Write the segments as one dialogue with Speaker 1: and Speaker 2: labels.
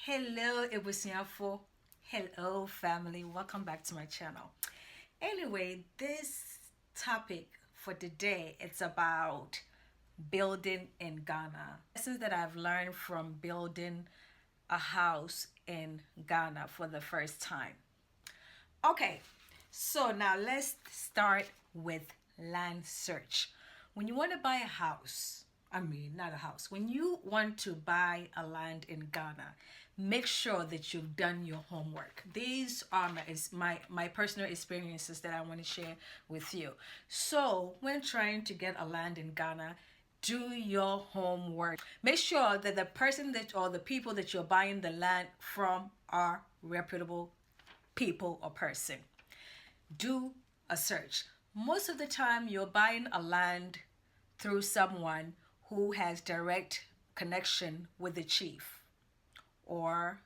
Speaker 1: Hello, Ebusiafo. Hello, family. Welcome back to my channel. Anyway, this topic for today it's about building in Ghana. Lessons that I've learned from building a house in Ghana for the first time. Okay, so now let's start with land search. When you want to buy a house, I mean, not a house, when you want to buy a land in Ghana, make sure that you've done your homework. These are my personal experiences that I want to share with you. So, when trying to get a land in Ghana, do your homework. Make sure that the person that or the people that you're buying the land from are reputable people or person. Do a search. Most of the time, you're buying a land through someone who has direct connection with the chief or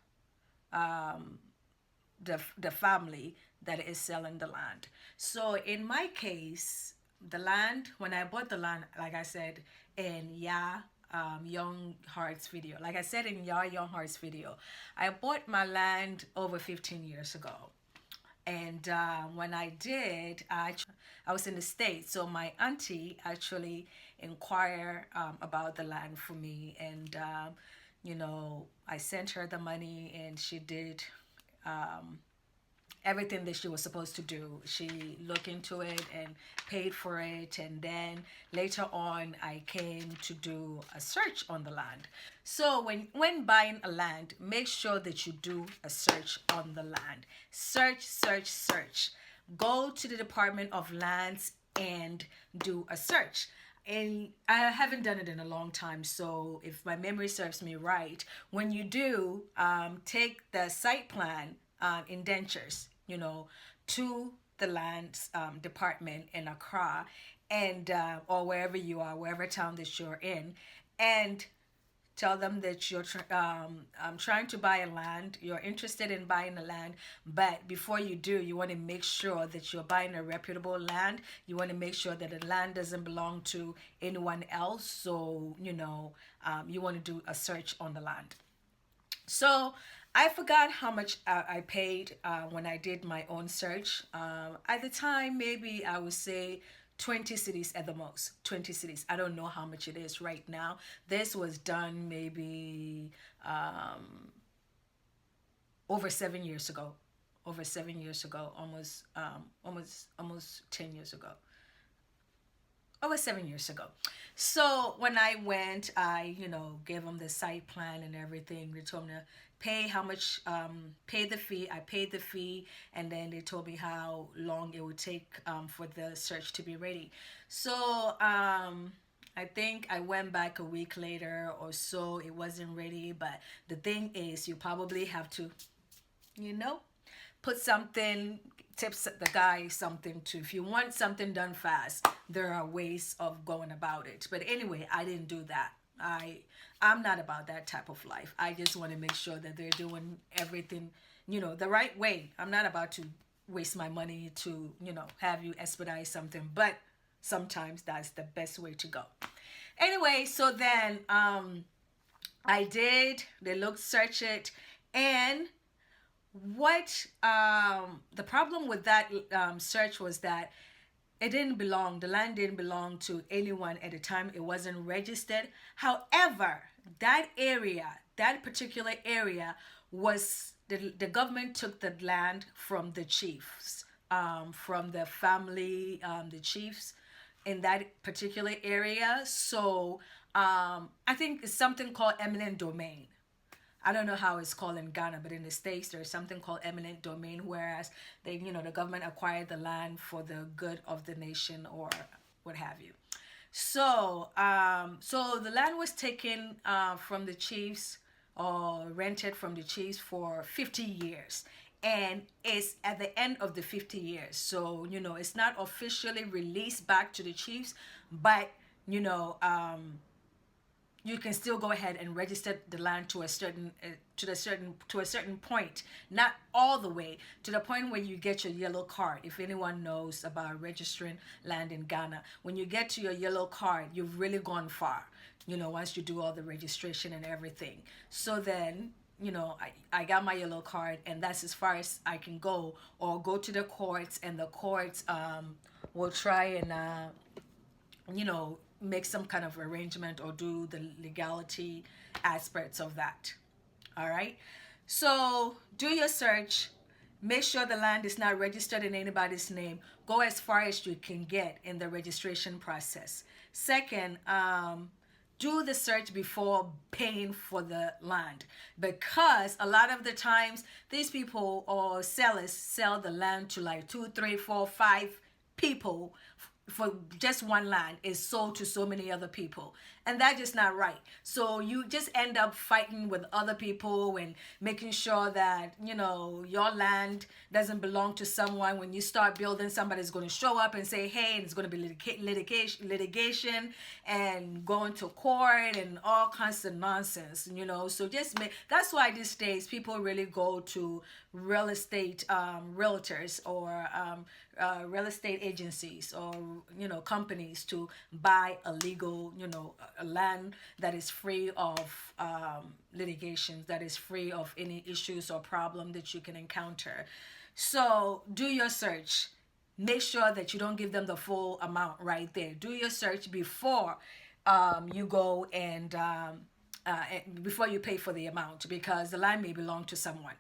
Speaker 1: the family that is selling the land. So in my case, the land when I bought the land, like I said in Young Hearts video, like I said in Young Hearts video, I bought my land over 15 years ago. And when I did, I was in the States, so my auntie actually inquired about the land for me, and I sent her the money, and she did everything that she was supposed to do. She looked into it and paid for it, and then later on I came to do a search on the land. So when buying a land, make sure that you do a search on the land. Search, search, search. Go to the Department of Lands and do a search. And I haven't done it in a long time, so if my memory serves me right, when you do, take the site plan indentures, to the lands department in Accra, and or wherever you are, wherever town that you're in, and tell them that you're trying to buy a land, you're interested in buying a land, but before you do, you want to make sure that you're buying a reputable land. You want to make sure that the land doesn't belong to anyone else. So, you want to do a search on the land. So I forgot how much I paid when I did my own search. At the time, maybe I would say 20 cities at the most. 20 cities. I don't know how much it is right now. This was done maybe over 7 years ago. Over 7 years ago, almost 10 years ago. Over 7 years ago. So when I went, I gave them the site plan and everything. They told me to pay how much, pay the fee. I paid the fee, and then they told me how long it would take for the search to be ready. So I think I went back a week later or so. It wasn't ready, but the thing is, you probably have to, you know, put something, tips the guy something to, if you want something done fast, there are ways of going about it. But anyway, I didn't do that. I'm not about that type of life. I just want to make sure that they're doing everything the right way. I'm not about to waste my money to have you expedite something, but sometimes that's the best way to go. Anyway, so then I did, they looked, search it, and what the problem with that search was that the land didn't belong to anyone at the time. It wasn't registered. However, that particular area was, the government took the land from the chiefs, from the family, the chiefs in that particular area. So I think it's something called eminent domain. I don't know how it's called in Ghana, but in the States, there's something called eminent domain, whereas the government acquired the land for the good of the nation or what have you. So, so the land was taken from the chiefs or rented from the chiefs for 50 years. And it's at the end of the 50 years. So, it's not officially released back to the chiefs, but, you can still go ahead and register the land to a certain point, not all the way to the point where you get your yellow card. If anyone knows about registering land in Ghana, when you get to your yellow card, you've really gone far, once you do all the registration and everything. So then I got my yellow card, and that's as far as I can go, or go to the courts, and the courts will try and make some kind of arrangement or do the legality aspects of that. All right. So do your search. Make sure the land is not registered in anybody's name. Go as far as you can get in the registration process. Second, do the search before paying for the land, because a lot of the times these people or sellers sell the land to like two, three, four, five people for just one land is sold to so many other people, and that's just not right. So you just end up fighting with other people and making sure that your land doesn't belong to someone. When you start building, somebody's going to show up and say, hey, and it's going to be litigation and going to court and all kinds of nonsense. So just that's why these days people really go to real estate realtors or real estate agencies or companies to buy a legal a land that is free of litigations, that is free of any issues or problem that you can encounter. So do your search. Make sure that you don't give them the full amount right there. Do your search before you go and before you pay for the amount, because the land may belong to someone.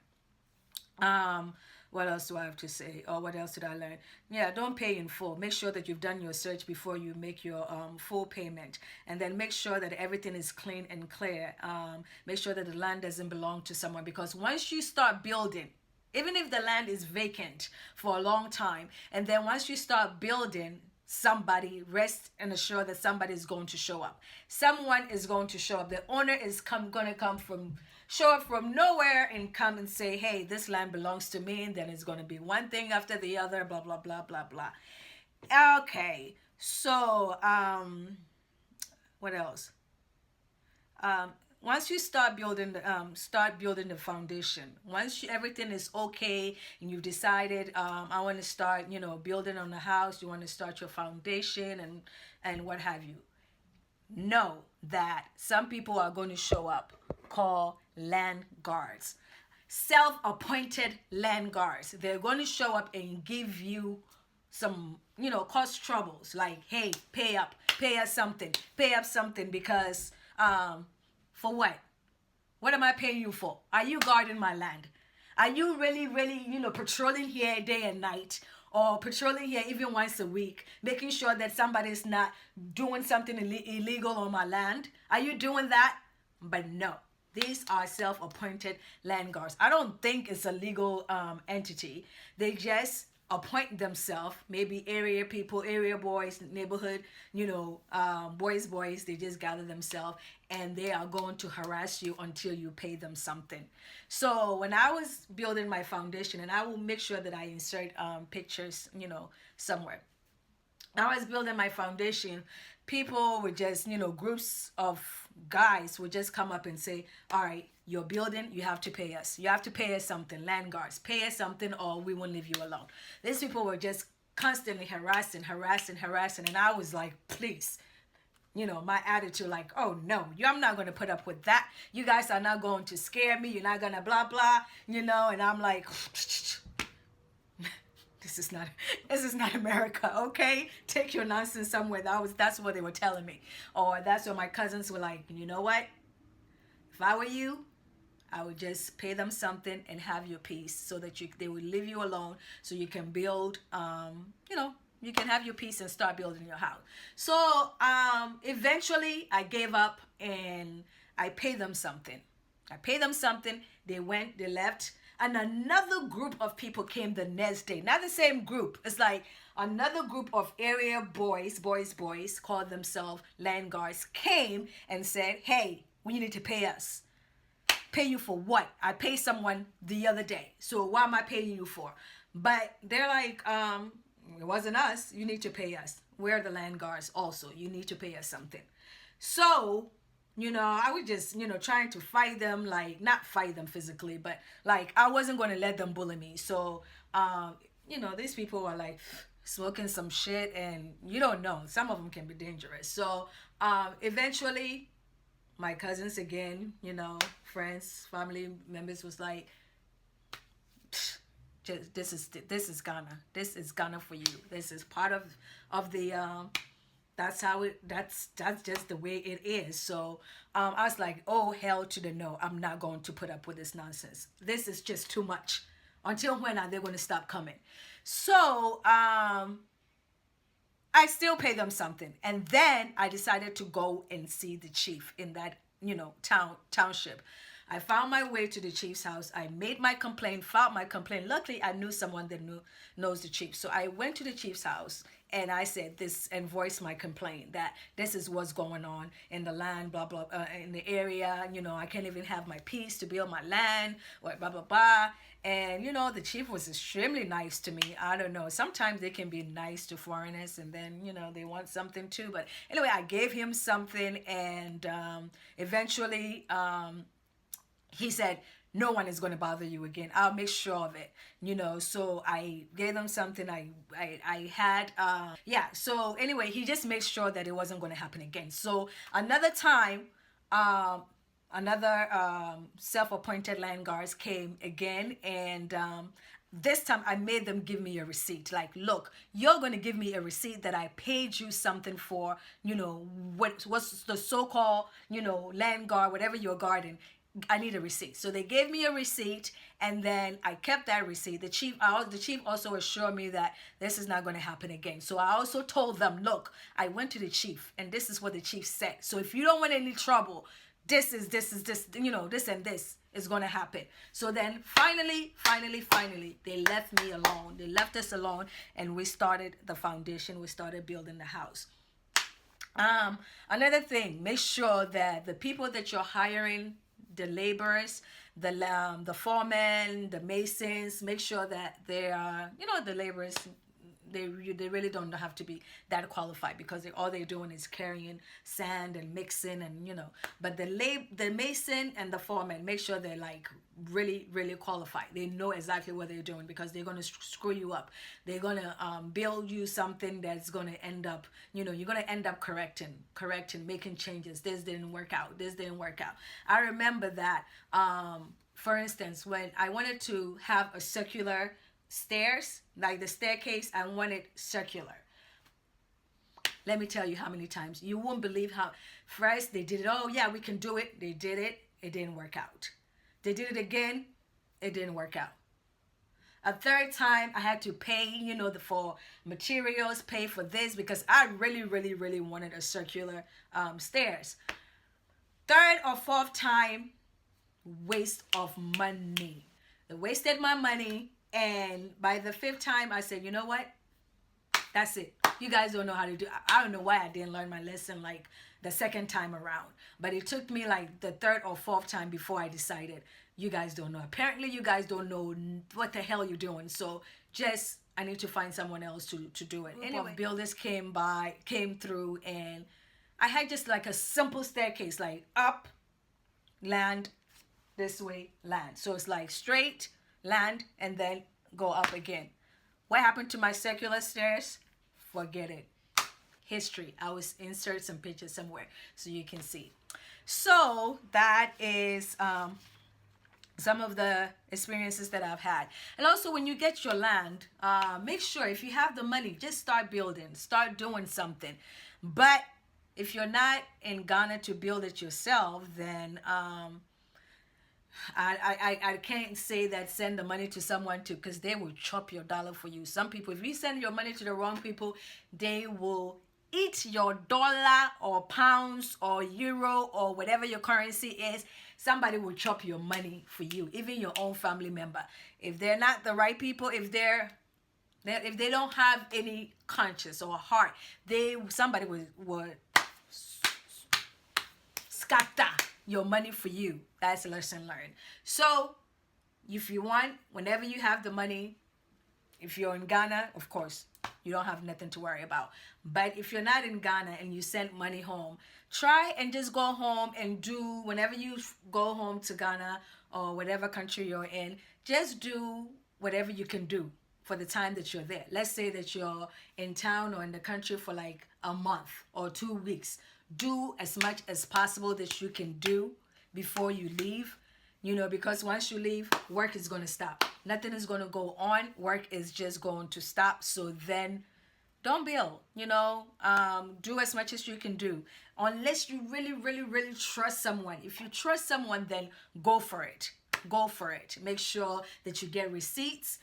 Speaker 1: What else do I have to say? Or what else did I learn? Yeah, don't pay in full. Make sure that you've done your search before you make your full payment. And then make sure that everything is clean and clear. Make sure that the land doesn't belong to someone, because once you start building, even if the land is vacant for a long time, and then once you start building, somebody, rest and assure that somebody is going to show up. Someone is going to show up. The owner is going to show up from nowhere and come and say, hey, this land belongs to me. And then it's going to be one thing after the other, blah, blah, blah, blah, blah. Okay. So, what else? Once you start building the foundation, once everything is okay and you've decided, I want to start, building on the house, you want to start your foundation and what have you, know that some people are going to show up called land guards, self-appointed land guards. They're going to show up and give you some, cause troubles, like, hey, pay us something, because for what? What am I paying you for? Are you guarding my land? Are you really, really, patrolling here day and night, or patrolling here even once a week, making sure that somebody's not doing something illegal on my land? Are you doing that? But no, these are self-appointed land guards. I don't think it's a legal entity. They just appoint themselves, maybe area people, area boys, neighborhood, boys, they just gather themselves and they are going to harass you until you pay them something. So when I was building my foundation, and I will make sure that I insert pictures, somewhere. I was building my foundation, people would just, groups of guys would just come up and say, all right, you're building, you have to pay us. You have to pay us something, land guards, pay us something or we won't leave you alone. These people were just constantly harassing. And I was like, please, my attitude like, oh no, I'm not going to put up with that. You guys are not going to scare me. You're not going to blah, blah, and I'm like, this is not America, okay? Take your nonsense somewhere. That's what they were telling me. Or that's what my cousins were like, you know what? If I were you, I would just pay them something and have your peace, so that they would leave you alone, so you can build, you can have your peace and start building your house. So eventually I gave up and I paid them something. They went, they left. And another group of people came the next day. Not the same group. It's like another group of area boys, called themselves land guards, came and said, hey, we need to pay us. Pay you for what? I paid someone the other day. So what am I paying you for? But they're like, it wasn't us. You need to pay us. We're the land guards also. You need to pay us something. So I was just, trying to fight them, like, not fight them physically, but like, I wasn't going to let them bully me. So, these people are like smoking some shit and you don't know, some of them can be dangerous. So, eventually my cousins again, friends, family members was like, just this is Ghana. This is Ghana for you. This is part of the that's how that's just the way it is. So I was like, oh hell to the no. I'm not going to put up with this nonsense. This is just too much. Until when are they going to stop coming? So I still pay them something. And then I decided to go and see the chief in that, township. I found my way to the chief's house. I made my complaint, filed my complaint. Luckily, I knew someone that knows the chief. So I went to the chief's house and I said this and voiced my complaint that this is what's going on in the land, blah, blah, in the area. I can't even have my peace to build my land, or blah, blah, blah. And, the chief was extremely nice to me. I don't know. Sometimes they can be nice to foreigners and then, they want something too. But anyway, I gave him something and eventually he said, no one is going to bother you again. I'll make sure of it. So I gave them something I had. Yeah. So anyway, he just made sure that it wasn't going to happen again. So another time, another self-appointed land guards came again, and this time I made them give me a receipt. Like, look, you're going to give me a receipt that I paid you something for, what's the so-called, land guard, whatever you're guarding. I need a receipt. So they gave me a receipt, and then I kept that receipt. The chief also assured me that this is not going to happen again. So I also told them, look, I went to the chief, and this is what the chief said. So if you don't want any trouble, this and this is going to happen. So then finally, they left me alone. They left us alone, and we started the foundation. We started building the house. Another thing, make sure that the people that you're hiring, the laborers, the foremen, the masons, make sure that they are, the laborers, they really don't have to be that qualified, because all they're doing is carrying sand and mixing and, but the mason and the foreman, make sure they're like really, really qualified. They know exactly what they're doing, because they're going to screw you up. They're going to build you something that's going to end up, you're going to end up correcting, making changes. This didn't work out. I remember that, for instance, when I wanted to have a circular stairs, like the staircase, I want it circular. Let me tell you how many times. You won't believe how first they did it. Oh yeah, we can do it. They did it. It didn't work out. They did it again. It didn't work out. A third time, I had to pay, for materials, pay for this, because I really, really, really wanted a circular stairs. Third or fourth time, waste of money. They wasted my money. And by the fifth time, I said, you know what? That's it. You guys don't know how to do it. I don't know why I didn't learn my lesson like the second time around. But it took me like the third or fourth time before I decided, you guys don't know. Apparently, you guys don't know what the hell you're doing. So I need to find someone else to do it. Anyway, builders came through, and I had just like a simple staircase, like up, land, this way, land. So it's like straight, land, and then go up again. What happened to my circular stairs? Forget it. History. I will insert some pictures somewhere so you can see. So that is some of the experiences that I've had. And also, when you get your land, make sure if you have the money, just start building, start doing something. But if you're not in Ghana to build it yourself, then I can't say that send the money to someone because they will chop your dollar for you. Some people, if you send your money to the wrong people, they will eat your dollar or pounds or euro or whatever your currency is. Somebody will chop your money for you, even your own family member. If they're not the right people, if they don't have any conscience or heart, somebody would scatter your money for you. That's a lesson learned. So if you want, whenever you have the money, if you're in Ghana, of course, you don't have nothing to worry about. But if you're not in Ghana and you send money home, try and just go home and do, whenever you go home to Ghana or whatever country you're in, just do whatever you can do for the time that you're there. Let's say that you're in town or in the country for like a month or 2 weeks. do as much as possible that you can do before you leave, because once you leave, work is going to stop. Nothing is going to go on. Work is just going to stop. So then don't build, do as much as you can do. Unless you really, really, really trust someone. If you trust someone, then go for it. Go for it. Make sure that you get receipts.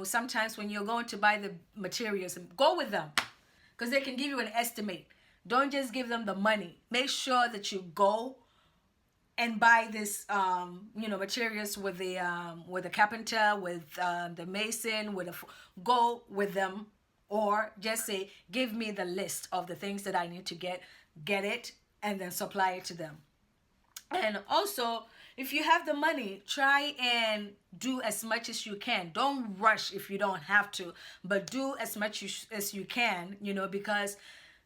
Speaker 1: Sometimes when you're going to buy the materials, go with them because they can give you an estimate. Don't just give them the money. Make sure that you go and buy this, materials with the carpenter, with the mason, go with them, or just say, give me the list of the things that I need to get it, and then supply it to them. And also, if you have the money, try and do as much as you can. Don't rush if you don't have to, but do as much as you can, because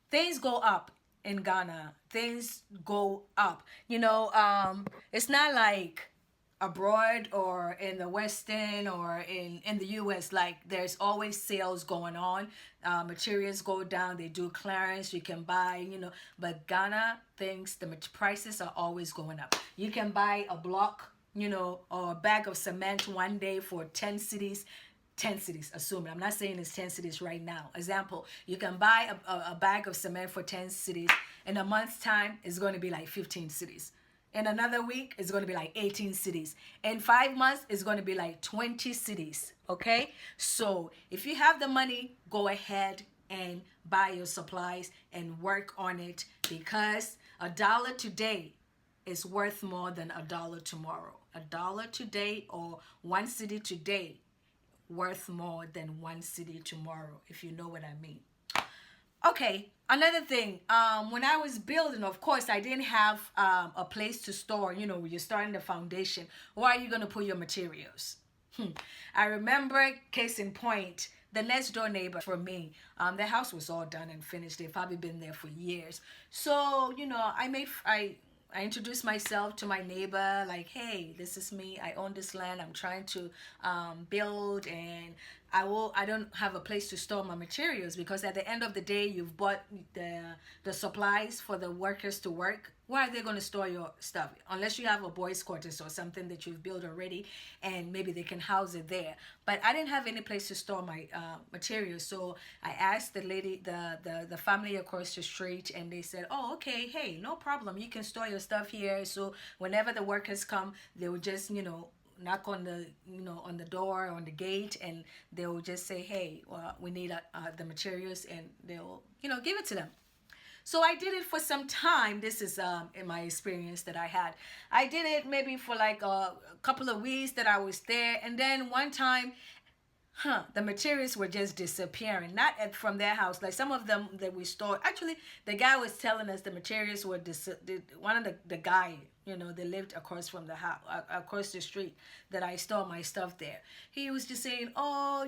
Speaker 1: things go up in Ghana. Things go up. It's not like abroad or in the Western or in the US, like there's always sales going on. Materials go down, they do clearance, you can buy, but Ghana, the prices are always going up. You can buy a block, or a bag of cement one day for 10 cities. 10 cities, assuming. I'm not saying it's 10 cities right now. Example, you can buy a bag of cement for 10 cities. In a month's time, it's going to be like 15 cities. In another week, it's going to be like 18 cities. In 5 months, it's going to be like 20 cities. Okay? So if you have the money, go ahead and buy your supplies and work on it, because $1 today is worth more than $1 tomorrow. $1 today or one city today worth more than one city tomorrow, if you know what I mean. Okay, another thing, when I was building, of course, I didn't have a place to store, when you're starting the foundation. Where are you going to put your materials? I remember, case in point, the next door neighbor for me, their house was all done and finished. They've probably been there for years. So, I introduced myself to my neighbor, like, hey, this is me. I own this land. I'm trying to build, and I don't have a place to store my materials, because at the end of the day, you've bought the supplies for the workers to work. Where are they going to store your stuff? Unless you have a boys' quarters or something that you've built already, and maybe they can house it there. But I didn't have any place to store my materials, so I asked the lady, the family across the street, and they said, oh, okay, hey, no problem. You can store your stuff here. So whenever the workers come, they will just, knock on the door, on the gate, and they will just say, hey, well, we need the materials, and they'll, give it to them. So I did it for some time. This is in my experience that I had. I did it maybe for like a couple of weeks that I was there. And then one time, the materials were just disappearing. Not from their house. Like some of them that we stored. Actually, the guy was telling us the materials were one of the guy, they lived across from the house, across the street that I store my stuff there. He was just saying, oh,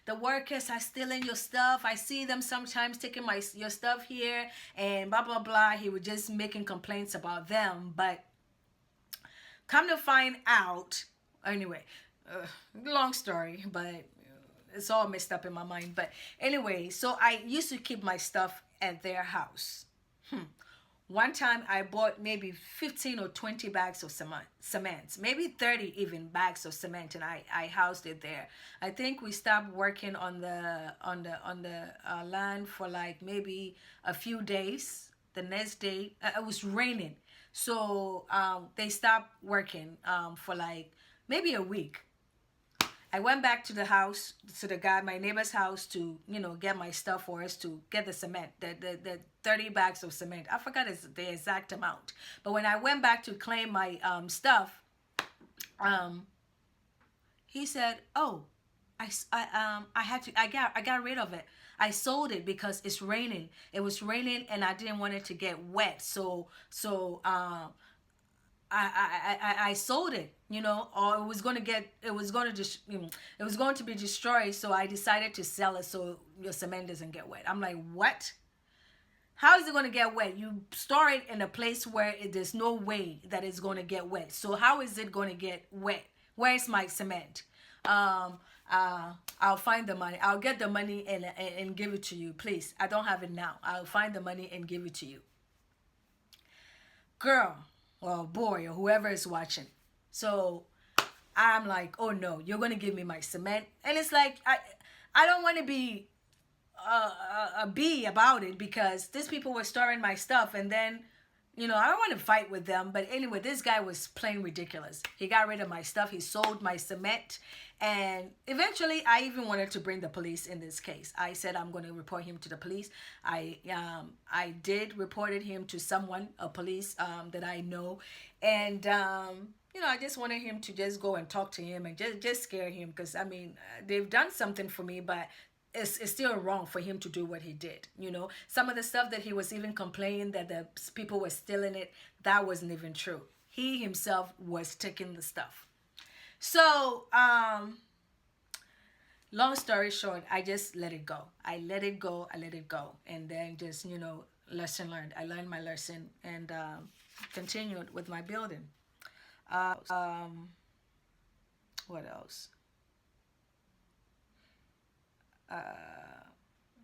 Speaker 1: the workers are stealing your stuff. I see them sometimes taking your stuff here and blah, blah, blah. He was just making complaints about them. But come to find out, anyway, long story, but it's all messed up in my mind. But anyway, so I used to keep my stuff at their house. One time I bought maybe 15 or 20 bags of cement, maybe 30 even bags of cement, and I housed it there. I think we stopped working on the land for like maybe a few days. The next day, it was raining, so they stopped working for like maybe a week. I went back to the house, to the guy, my neighbor's house, to, get my stuff for us to get the cement, the 30 bags of cement. I forgot the exact amount. But when I went back to claim my stuff, he said, "Oh, I got rid of it. I sold it because it's raining. It was raining and I didn't want it to get wet. So I sold it, or it was going to be destroyed. So I decided to sell it so your cement doesn't get wet." I'm like, what? How is it going to get wet? You store it in a place where there's no way that it's going to get wet. So how is it going to get wet? Where's my cement? I'll find the money. I'll get the money and give it to you, please. I don't have it now. I'll find the money and give it to you. girl or boy or whoever is watching. So I'm like, oh no, you're gonna give me my cement, and it's like I don't want to be a bee about it because these people were storing my stuff, and then I don't want to fight with them. But anyway, this guy was plain ridiculous. He got rid of my stuff. He sold my cement. And eventually, I even wanted to bring the police in this case. I said I'm going to report him to the police. I did reported him to someone, a police that I know. And, I just wanted him to just go and talk to him and just scare him. Because, I mean, they've done something for me, but it's still wrong for him to do what he did. Some of the stuff that he was even complaining that the people were stealing it, that wasn't even true. He himself was taking the stuff. So long story short, I just let it go. I let it go. And then just lesson learned. I learned my lesson and continued with my building. What else?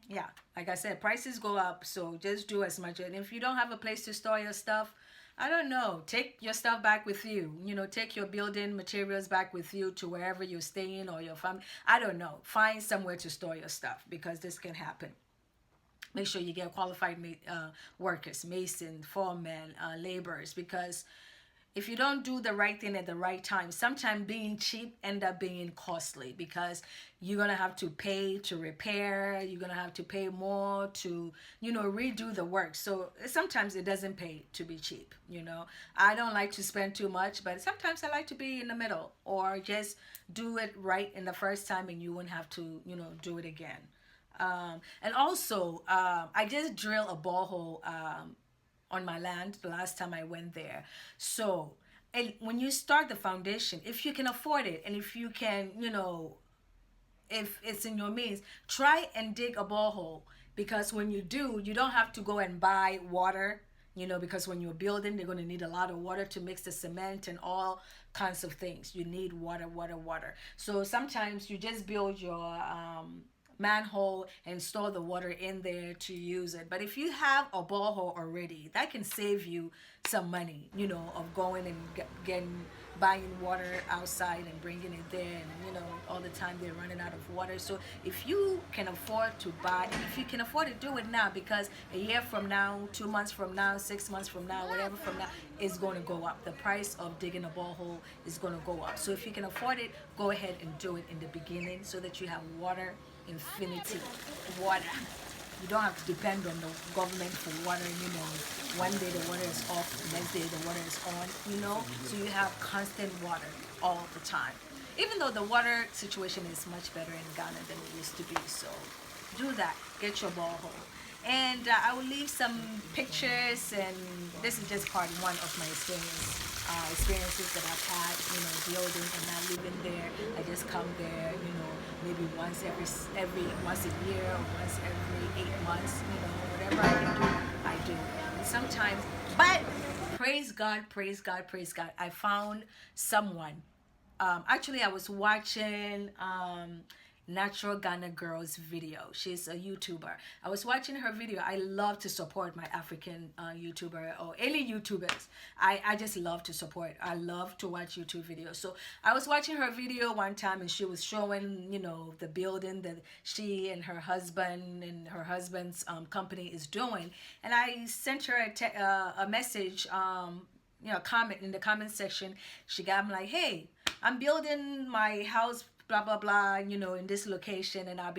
Speaker 1: Yeah, like I said, prices go up, so just do as much. And if you don't have a place to store your stuff, I don't know, take your stuff back with you. Take your building materials back with you to wherever you're staying or your family. I don't know. Find somewhere to store your stuff because this can happen. Make sure you get qualified workers, mason, foremen, laborers, because if you don't do the right thing at the right time, sometimes being cheap end up being costly because you're going to have to pay to repair. You're going to have to pay more to, redo the work. So sometimes it doesn't pay to be cheap. I don't like to spend too much, but sometimes I like to be in the middle or just do it right in the first time and you won't have to, do it again. And also, I just drilled a borehole on my land the last time I went there. So, and when you start the foundation, if you can afford it and if you can, if it's in your means, try and dig a borehole, because when you do, you don't have to go and buy water, because when you're building, they're going to need a lot of water to mix the cement and all kinds of things. You need water. So sometimes you just build your manhole and store the water in there to use it. But if you have a borehole already, that can save you some money, of going and buying water outside and bringing it there, and all the time they're running out of water. So if you can afford to buy, if you can afford to do it now, because a year from now, 2 months from now, 6 months from now, whatever from now, is going to go up. The price of digging a borehole is going to go up. So if you can afford it, go ahead and do it in the beginning so that you have water, infinity water. You don't have to depend on the government for water. One day the water is off, the next day the water is on. So you have constant water all the time. Even though the water situation is much better in Ghana than it used to be. So do that. Get your borehole. And I will leave some pictures, and this is just part one of my experiences that I've had, building and not living there. I just come there, maybe once once a year or once every 8 months, whatever I do. And sometimes, but praise God, I found someone. Actually, I was watching Natural Ghana Girls video. She's a YouTuber. I was watching her video. I love to support my African YouTuber or any YouTubers. I just love to support. I love to watch YouTube videos. So I was watching her video one time, and she was showing, the building that she and her husband's company is doing. And I sent her a message, comment in the comment section. I'm like, hey, I'm building my house, blah blah blah, in this location, and I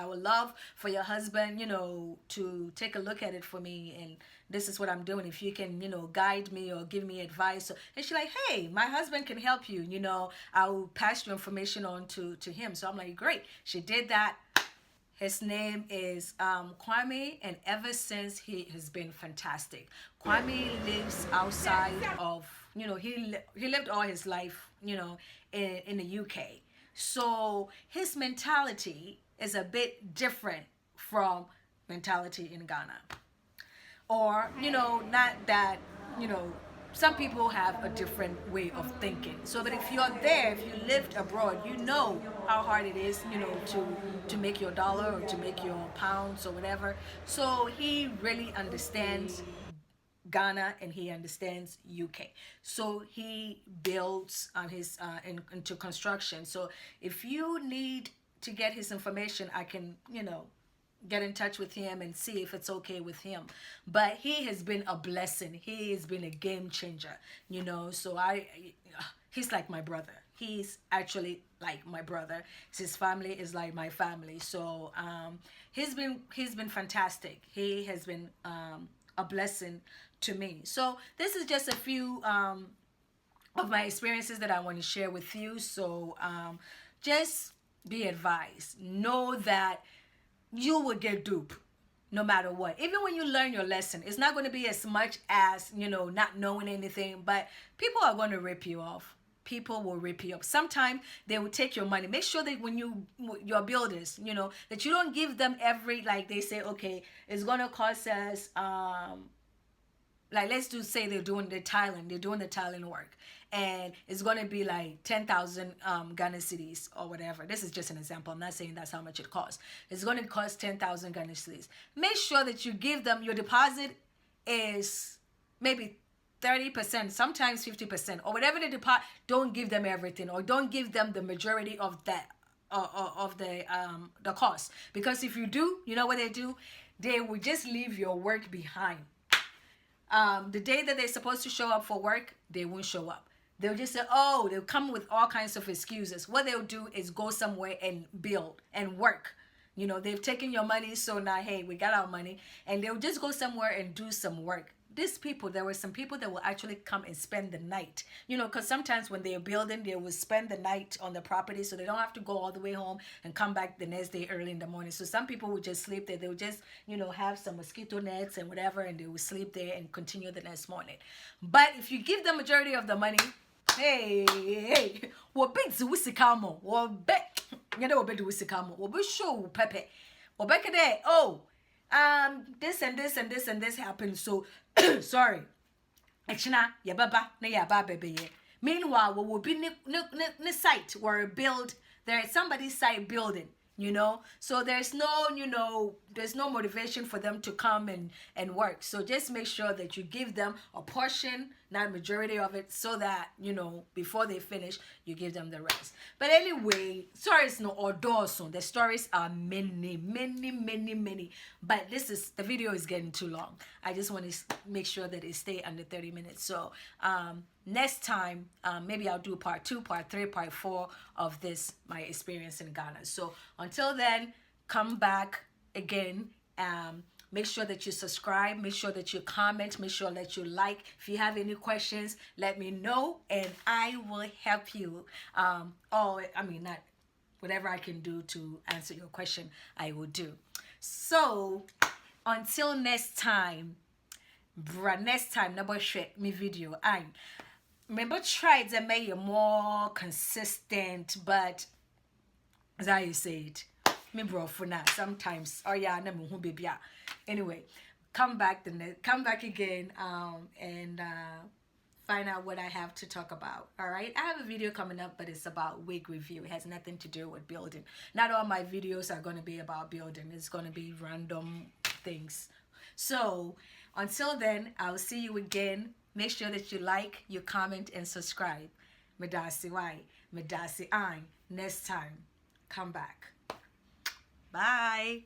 Speaker 1: would love for your husband, to take a look at it for me, and this is what I'm doing. If you can, guide me or give me advice. And she's like, hey, my husband can help you. I'll pass your information on to him. So I'm like, great. She did that. His name is Kwame, and ever since he has been fantastic. Kwame lives outside of, he lived all his life, in the UK. So his mentality is a bit different from mentality in Ghana. Or, not that, some people have a different way of thinking. So, but if you're there, if you lived abroad, you know how hard it is, to make your dollar or to make your pounds or whatever. So he really understands Ghana and he understands UK. So he builds on his into construction. So if you need to get his information, I can, get in touch with him and see if it's okay with him. But he has been a blessing. He has been a game changer, So he's like my brother. He's actually like my brother. His family is like my family. So he's been fantastic. He has been a blessing to me. So this is just a few of my experiences that I want to share with you. So just be advised. Know that you will get duped no matter what. Even when you learn your lesson, it's not going to be as much as, not knowing anything, but people are going to rip you off. People will rip you up. Sometimes they will take your money. Make sure that when your builders, that you don't give them every, like they say, okay, it's going to cost us, like let's do say they're doing the tiling work, and it's going to be like 10,000 Ghana cedis or whatever. This is just an example. I'm not saying that's how much it costs. It's going to cost 10,000 Ghana cedis. Make sure that you give them your deposit is maybe 30%, sometimes 50%, or whatever the deposit. Don't give them everything, or don't give them the majority of that of the cost, because if you do, you know what they do? They will just leave your work behind. The day that they're supposed to show up for work, they won't show up. They'll just say, oh, they'll come with all kinds of excuses. What they'll do is go somewhere and build and work. They've taken your money, so now, hey, we got our money. And they'll just go somewhere and do some work. These people, there were some people that will actually come and spend the night. Because sometimes when they're building, they will spend the night on the property, so they don't have to go all the way home and come back the next day early in the morning. So some people will just sleep there. They will just, have some mosquito nets and whatever, and they will sleep there and continue the next morning. But if you give the majority of the money, hey, what big wusikamo, what bet, what big wusikamo, what big show pepe, what back there, oh, this and this and this and this happened. So, sorry. Actually, ya baba, na ya baba baby. Meanwhile, we will be ne site where build. There is somebody's site building. So there's no motivation for them to come and work. So just make sure that you give them a portion, not majority of it, so that before they finish, you give them the rest. But anyway, stories no ordoso. The stories are many, many, many, many. But the video is getting too long. I just want to make sure that it stay under 30 minutes. So next time, maybe I'll do part 2, part 3, part 4 of my experience in Ghana. So until then, come back again. Make sure that you subscribe. Make sure that you comment. Make sure that you like. If you have any questions, let me know, and I will help you. Not whatever I can do to answer your question, I will do. So until next time, next time, never share me video. Remember, try to make it more consistent, but as I said, me bro for now sometimes. Oh yeah, baby. Anyway, come back again and find out what I have to talk about. All right, I have a video coming up, but it's about wig review. It has nothing to do with building. Not all my videos are going to be about building. It's going to be random things. So until then, I'll see you again. Make sure that you like, you comment, and subscribe. Medasi why? Medasi I. Next time, come back. Bye.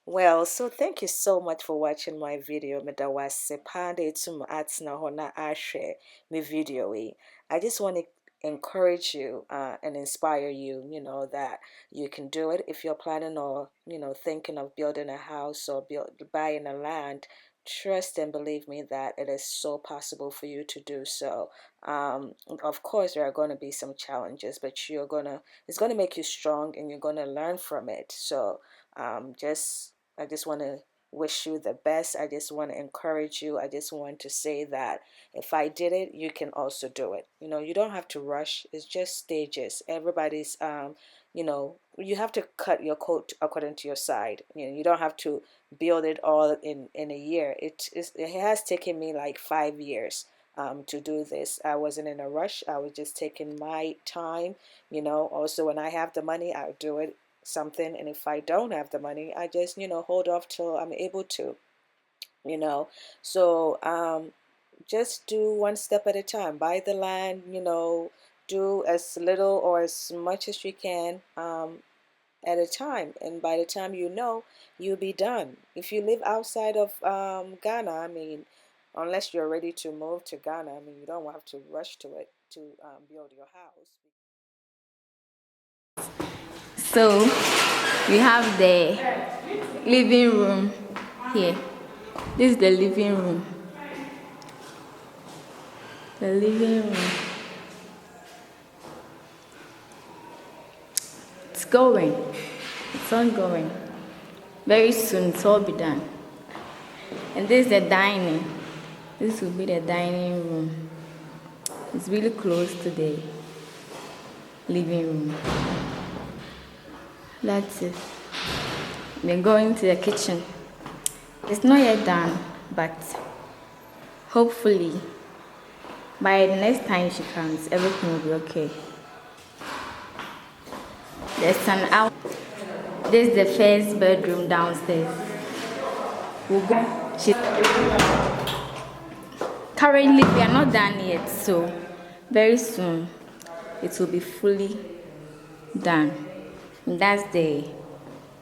Speaker 1: Well, so thank you so much for watching my video. Medawase pande tum atsna hona ashe me video. I just want to encourage you and inspire you, that you can do it if you're planning or, thinking of building a house or buying a land. Trust and believe me that it is so possible for you to do so. Of course, there are going to be some challenges, but it's going to make you strong and you're going to learn from it. So I just want to wish you the best. I just want to encourage you. I just want to say that if I did it, you can also do it. You don't have to rush. It's just stages. Everybody's, you have to cut your coat according to your side. You don't have to build it all in a year. It has taken me like 5 years to do this. I wasn't in a rush. I was just taking my time. Also, when I have the money, I'll do it
Speaker 2: something, and if I don't have the money, I just, hold off till I'm able to, so just do one step at a time. Buy the land, do as little or as much as you can at a time, and by the time you'll be done. If you live outside of Ghana, I mean, unless you're ready to move to Ghana, I mean, you don't have to rush to it to build your house.
Speaker 3: So we have the living room here. This is the living room. The living room. It's going. It's ongoing. Very soon it's all be done. And this is the dining. This will be the dining room. It's really close to the living room. That's it. We're going to the kitchen. It's not yet done, but hopefully by the next time she comes, everything will be okay. There's an out. This is the first bedroom downstairs. We'll go. Currently, we are not done yet, so very soon it will be fully done. And that's the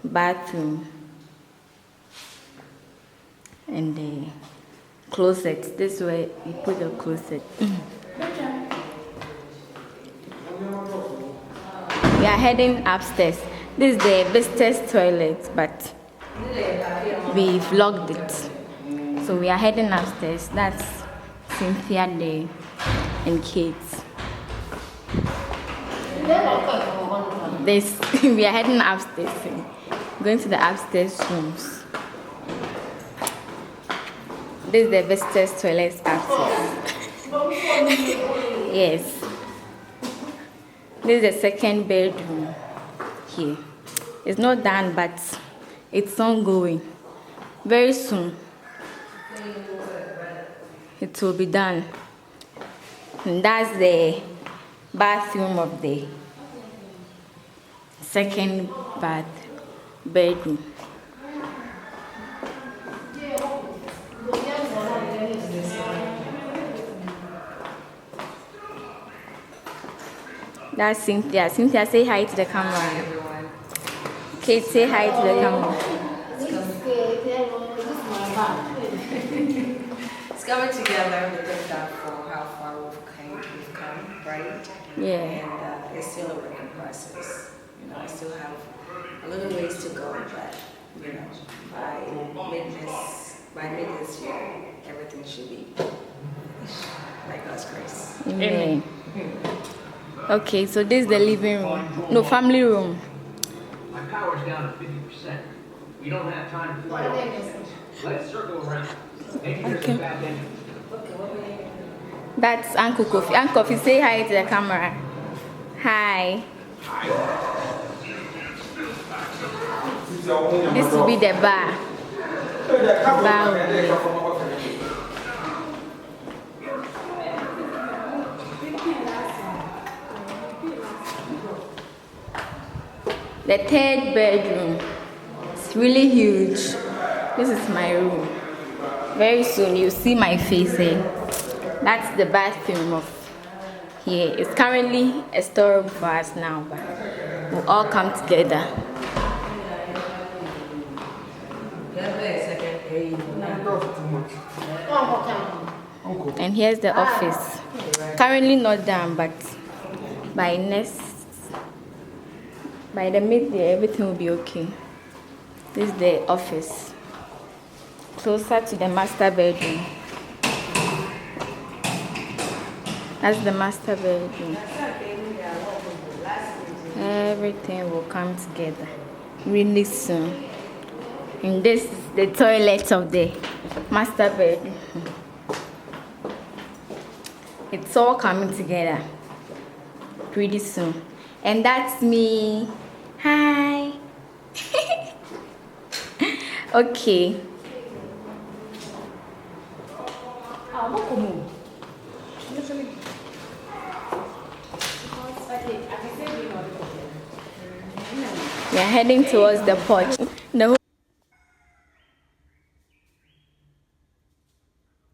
Speaker 3: bathroom and the closet. This is where you put the closet. We are heading upstairs. This is the visitor's toilet, but we've locked it. So we are heading upstairs. That's Cynthia there and Kate. We are heading upstairs. Going to the upstairs rooms. This is the visitor's toilet upstairs. Yes. This is the second bedroom here. It's not done, but it's ongoing. Very soon it will be done. And that's the bathroom of the second bedroom. That's Cynthia. Cynthia, say hi to the camera. Kate, say hi to the camera.
Speaker 2: It's coming together. We thank God for how far we've come, right?
Speaker 3: Yeah.
Speaker 2: And it's still a working process. I still have a little ways to go, but by mid this year, everything should be by God's grace.
Speaker 3: Amen. Okay, so this is the living room. No, family room.
Speaker 4: My power's down to 50%. We don't have time to fight all these things. Let's circle around. Maybe there's a bad engine.
Speaker 3: That's Uncle Kofi. Uncle Kofi, say hi to the camera. Hi. This will be the bar. The third bedroom. It's really huge. This is my room. Very soon you'll see my face here. That's the bathroom of here. It's currently a storeroom for us now, but we'll all come together. And here's the office. Currently not done, but by the midday everything will be okay. This is the office. Closer to the master bedroom. That's the master bedroom. Everything will come together really soon. And this is the toilet of the master bedroom. It's all coming together pretty soon. And that's me. Hi. Okay. We are heading towards the porch.